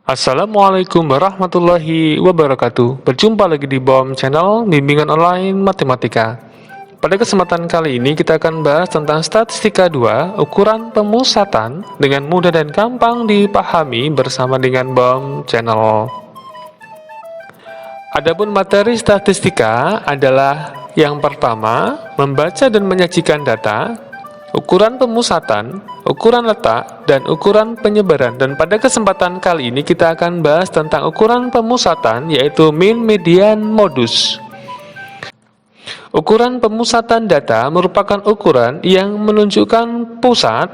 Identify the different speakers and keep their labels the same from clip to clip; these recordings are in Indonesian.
Speaker 1: Assalamualaikum warahmatullahi wabarakatuh. Berjumpa lagi di BOM Channel Bimbingan Online Matematika. Pada kesempatan kali ini kita akan bahas tentang statistika 2, ukuran pemusatan dengan mudah dan gampang dipahami bersama dengan BOM Channel. Adapun materi statistika adalah yang pertama, membaca dan menyajikan data, ukuran pemusatan, ukuran letak, dan ukuran penyebaran. Dan pada kesempatan kali ini kita akan bahas tentang ukuran pemusatan, yaitu mean, median, modus. Ukuran pemusatan data merupakan ukuran yang menunjukkan pusat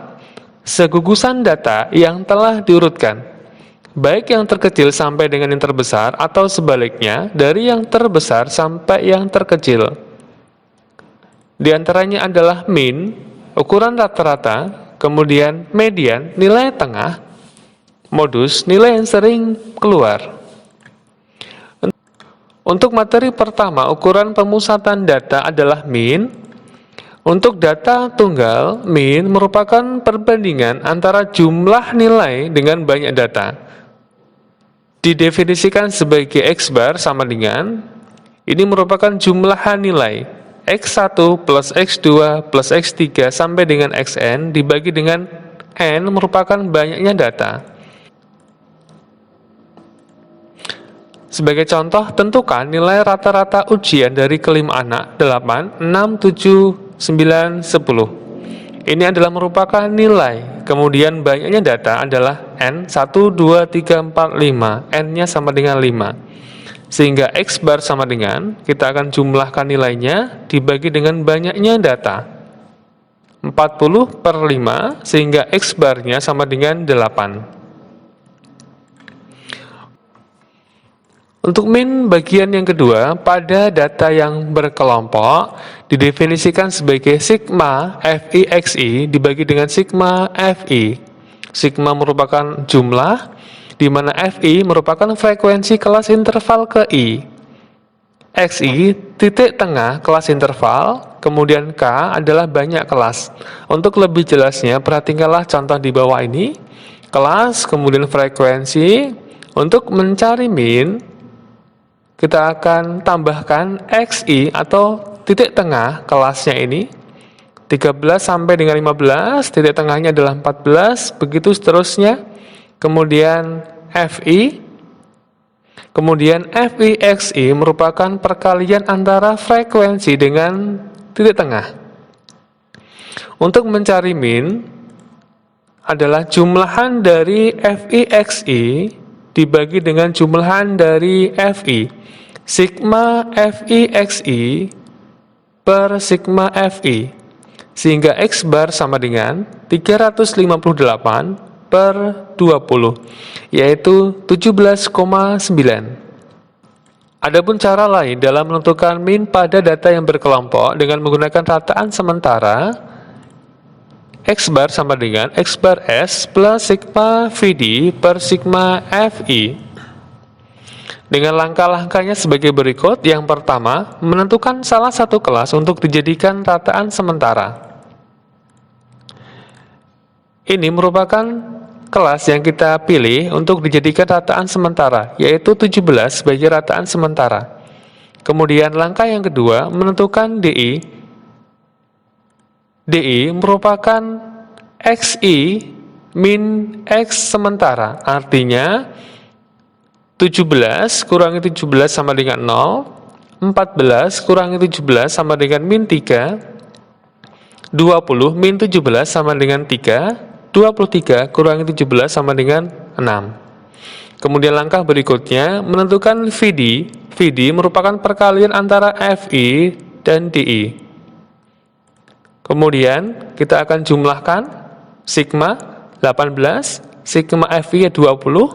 Speaker 1: segugusan data yang telah diurutkan, baik yang terkecil sampai dengan yang terbesar atau sebaliknya dari yang terbesar sampai yang terkecil. Di antaranya adalah mean, ukuran rata-rata, kemudian median, nilai tengah, modus, nilai yang sering keluar. Untuk materi pertama, ukuran pemusatan data adalah mean. Untuk data tunggal, mean merupakan perbandingan antara jumlah nilai dengan banyak data. Didefinisikan sebagai X bar sama dengan, ini merupakan jumlahan nilai X1 plus X2 plus X3 sampai dengan Xn dibagi dengan N merupakan banyaknya data. Sebagai contoh, tentukan nilai rata-rata ujian dari kelima anak 8, 6, 7, 9, 10. Ini adalah merupakan nilai. Kemudian banyaknya data adalah N 1, 2, 3, 4, 5. N-nya sama dengan 5. Sehingga X bar sama dengan, kita akan jumlahkan nilainya dibagi dengan banyaknya data. 40 per 5, sehingga X barnya sama dengan 8. Untuk mean bagian yang kedua, pada data yang berkelompok, didefinisikan sebagai sigma FI/XI dibagi dengan sigma FI. Sigma merupakan jumlah, di mana FI merupakan frekuensi kelas interval ke I. XI, titik tengah kelas interval, kemudian K adalah banyak kelas. Untuk lebih jelasnya, perhatikanlah contoh di bawah ini. Kelas, kemudian frekuensi. Untuk mencari mean, kita akan tambahkan XI atau titik tengah kelasnya ini. 13 sampai dengan 15, titik tengahnya adalah 14, begitu seterusnya. Kemudian FI, kemudian FI/XI merupakan perkalian antara frekuensi dengan titik tengah. Untuk mencari mean adalah jumlahan dari FI/XI dibagi dengan jumlahan dari FI. Sigma FI/XI per sigma FI. Sehingga X bar sama dengan 358 per 20, yaitu 17,9. Adapun cara lain dalam menentukan mean pada data yang berkelompok dengan menggunakan rataan sementara, X bar sama dengan X bar S plus sigma VD per sigma FI. Dengan langkah-langkahnya sebagai berikut. Yang pertama, menentukan salah satu kelas untuk dijadikan rataan sementara. Ini merupakan kelas yang kita pilih untuk dijadikan rataan sementara, yaitu 17 sebagai rataan sementara. Kemudian langkah yang kedua, menentukan DI. DI merupakan XI min X sementara, artinya 17 kurangi 17 sama dengan 0, 14 kurangi 17 sama dengan min 3, 20 min 17 sama dengan 3, 23 kurangi 17 sama dengan 6. Kemudian langkah berikutnya, menentukan VD. VD merupakan perkalian antara FI dan DI. Kemudian kita akan jumlahkan sigma 18, sigma FI 20.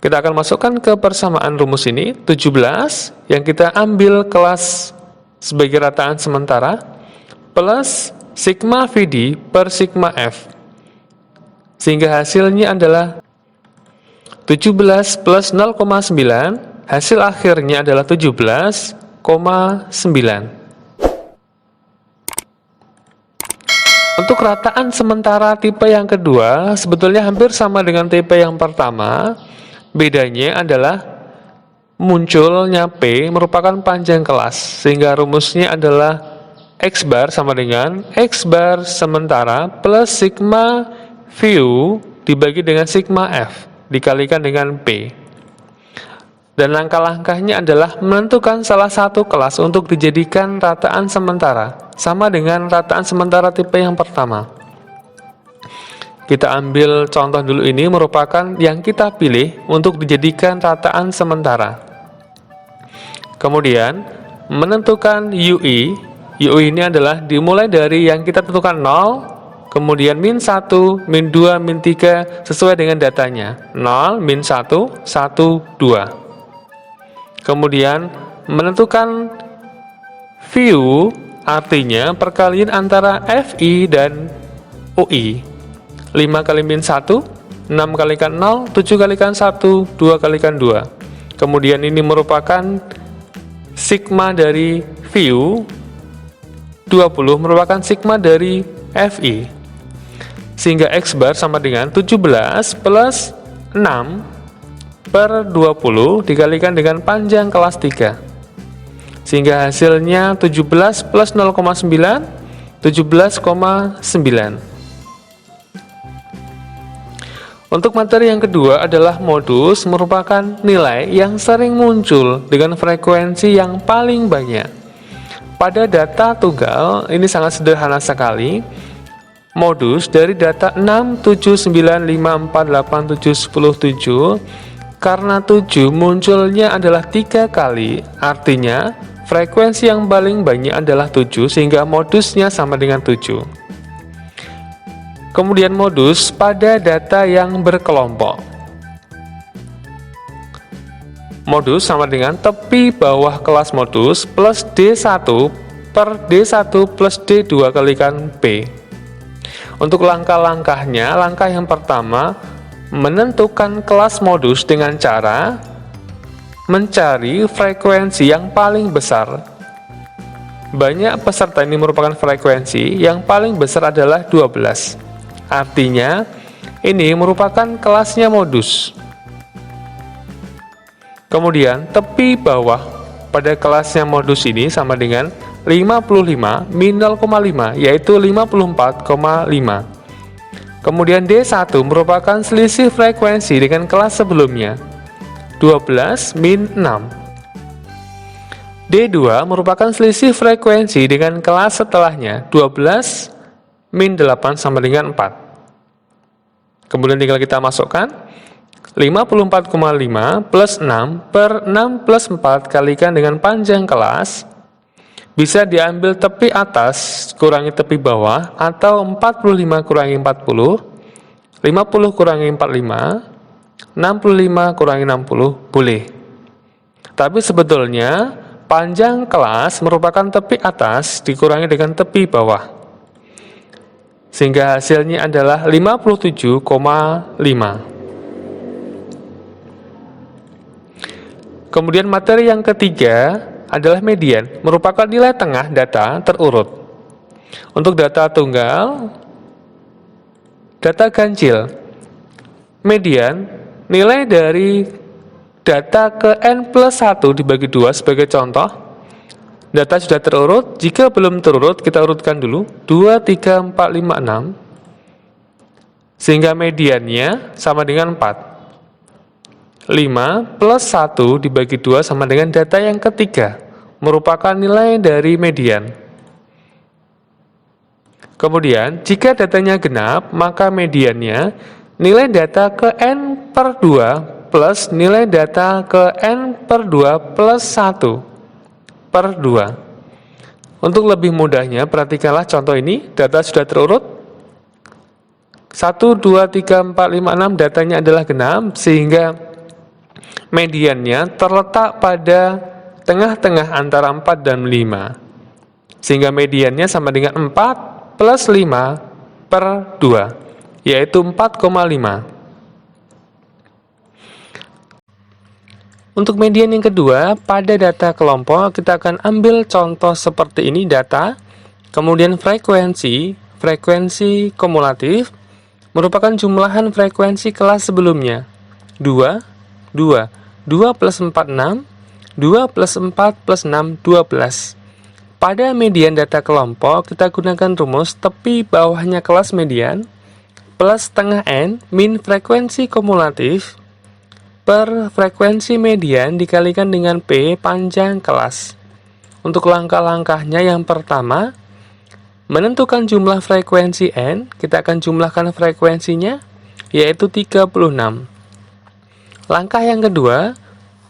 Speaker 1: Kita akan masukkan ke persamaan rumus ini, 17 yang kita ambil kelas sebagai rataan sementara, plus sigma VD per sigma F. Sehingga hasilnya adalah 17 plus 0,9, hasil akhirnya adalah 17,9. Untuk rataan sementara tipe yang kedua sebetulnya hampir sama dengan tipe yang pertama. Bedanya adalah munculnya P merupakan panjang kelas, sehingga rumusnya adalah X bar sama dengan X bar sementara plus sigma VU dibagi dengan sigma F dikalikan dengan P. Dan langkah-langkahnya adalah menentukan salah satu kelas untuk dijadikan rataan sementara, sama dengan rataan sementara tipe yang pertama. Kita ambil contoh dulu, ini merupakan yang kita pilih untuk dijadikan rataan sementara. Kemudian, menentukan UI. UI ini adalah dimulai dari yang kita tentukan 0, kemudian min 1, min 2, min 3, sesuai dengan datanya. 0, min 1, 1, 2. Kemudian menentukan VU, artinya perkalian antara FI dan UI. 5 kali min 1, 6 kalikan 0, 7 kalikan 1, 2 kalikan 2. Kemudian ini merupakan sigma dari VU, 20 merupakan sigma dari FI. Sehingga X bar sama dengan 17 plus 6 per 20 dikalikan dengan panjang kelas 3, sehingga hasilnya 17 plus 0,9, 17,9. Untuk materi yang kedua adalah modus, merupakan nilai yang sering muncul dengan frekuensi yang paling banyak. Pada data tunggal ini sangat sederhana sekali. Modus dari data 6, 7, 9, 5, 4, 8, 7, 10, 7, karena 7 munculnya adalah 3 kali, artinya frekuensi yang paling banyak adalah 7, sehingga modusnya sama dengan 7. Kemudian modus pada data yang berkelompok. Modus sama dengan tepi bawah kelas modus plus D1 per D1 plus D2 kalikan P. Untuk langkah-langkahnya, langkah yang pertama, menentukan kelas modus dengan cara mencari frekuensi yang paling besar. Banyak peserta ini merupakan frekuensi, yang paling besar adalah 12. Artinya, ini merupakan kelasnya modus. Kemudian, tepi bawah pada kelasnya modus ini sama dengan 55 min 0,5, yaitu 54,5. Kemudian D1 merupakan selisih frekuensi dengan kelas sebelumnya, 12 min 6. D2 merupakan selisih frekuensi dengan kelas setelahnya, 12 min 8 sama dengan 4. Kemudian tinggal kita masukkan 54,5 plus 6 per 6 plus 4 kalikan dengan panjang kelas. Bisa diambil tepi atas kurangi tepi bawah, atau 45 kurangi 40, 50 kurangi 45, 65 kurangi 60, boleh. Tapi sebetulnya panjang kelas merupakan tepi atas dikurangi dengan tepi bawah, sehingga hasilnya adalah 57,5. Kemudian materi yang ketiga adalah median, merupakan nilai tengah data terurut. Untuk data tunggal, data ganjil, median, nilai dari data ke N plus 1 dibagi 2 sebagai contoh. Data sudah terurut, jika belum terurut kita urutkan dulu, 2, 3, 4, 5, 6, sehingga mediannya sama dengan 4. 5 plus 1 dibagi 2 sama dengan data yang ketiga, merupakan nilai dari median. Kemudian, jika datanya genap, maka mediannya nilai data ke N per 2 plus nilai data ke N per 2 plus 1 per 2. Untuk lebih mudahnya, perhatikanlah contoh ini, data sudah terurut, 1, 2, 3, 4, 5, 6, datanya adalah genap, sehingga mediannya terletak pada tengah-tengah antara 4 dan 5. Sehingga mediannya sama dengan 4 plus 5 per 2, yaitu 4,5. Untuk median yang kedua, pada data kelompok kita akan ambil contoh seperti ini, data, kemudian frekuensi frekuensi kumulatif merupakan jumlahan frekuensi kelas sebelumnya. 2 plus 4, 6. 2 plus 4 plus 6, 12. Pada median data kelompok, kita gunakan rumus tepi bawahnya kelas median plus setengah N min frekuensi kumulatif per frekuensi median dikalikan dengan P panjang kelas. Untuk langkah-langkahnya, yang pertama, menentukan jumlah frekuensi N, kita akan jumlahkan frekuensinya, yaitu 36. Langkah yang kedua,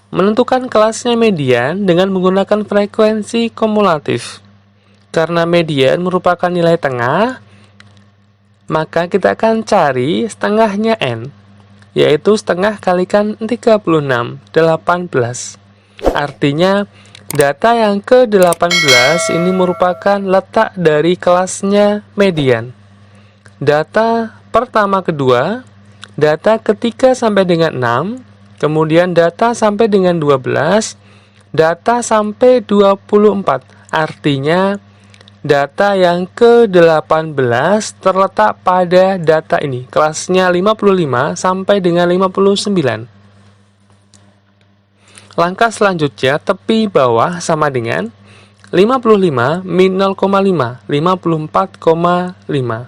Speaker 1: menentukan kelasnya median dengan menggunakan frekuensi kumulatif. Karena median merupakan nilai tengah, maka kita akan cari setengahnya N, yaitu setengah kalikan 36, 18. Artinya, data yang ke-18 ini merupakan letak dari kelasnya median. Data pertama kedua, data ketiga sampai dengan 6, kemudian data sampai dengan 12, data sampai 24. Artinya, data yang ke-18 terletak pada data ini, kelasnya 55 sampai dengan 59. Langkah selanjutnya, tepi bawah sama dengan 55 min 0,5, 54,5.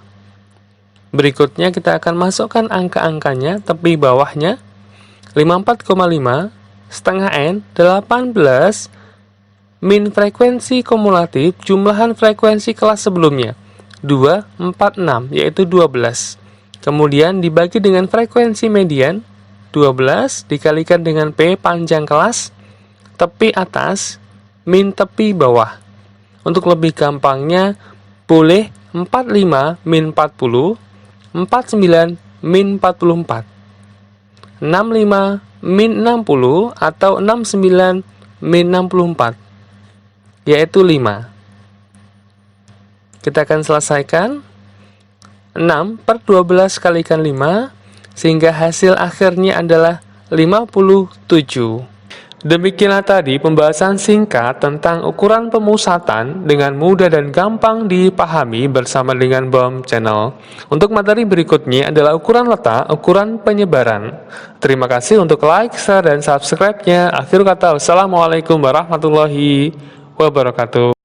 Speaker 1: Berikutnya kita akan masukkan angka-angkanya, tepi bawahnya 54,5, setengah N, 18, min frekuensi kumulatif, jumlahan frekuensi kelas sebelumnya, 2, 4, 6, yaitu 12. Kemudian dibagi dengan frekuensi median, 12, dikalikan dengan P panjang kelas, tepi atas, min tepi bawah. Untuk lebih gampangnya, boleh 45 min 40, 49 min 44, 65 min 60 atau 69 min 64, yaitu 5. Kita akan selesaikan 6 per 12 kalikan 5, sehingga hasil akhirnya adalah 57. Demikianlah tadi pembahasan singkat tentang ukuran pemusatan dengan mudah dan gampang dipahami bersama dengan BOM Channel. Untuk materi berikutnya adalah ukuran letak, ukuran penyebaran. Terima kasih untuk like, share, dan subscribe-nya. Akhir kata, wassalamualaikum warahmatullahi wabarakatuh.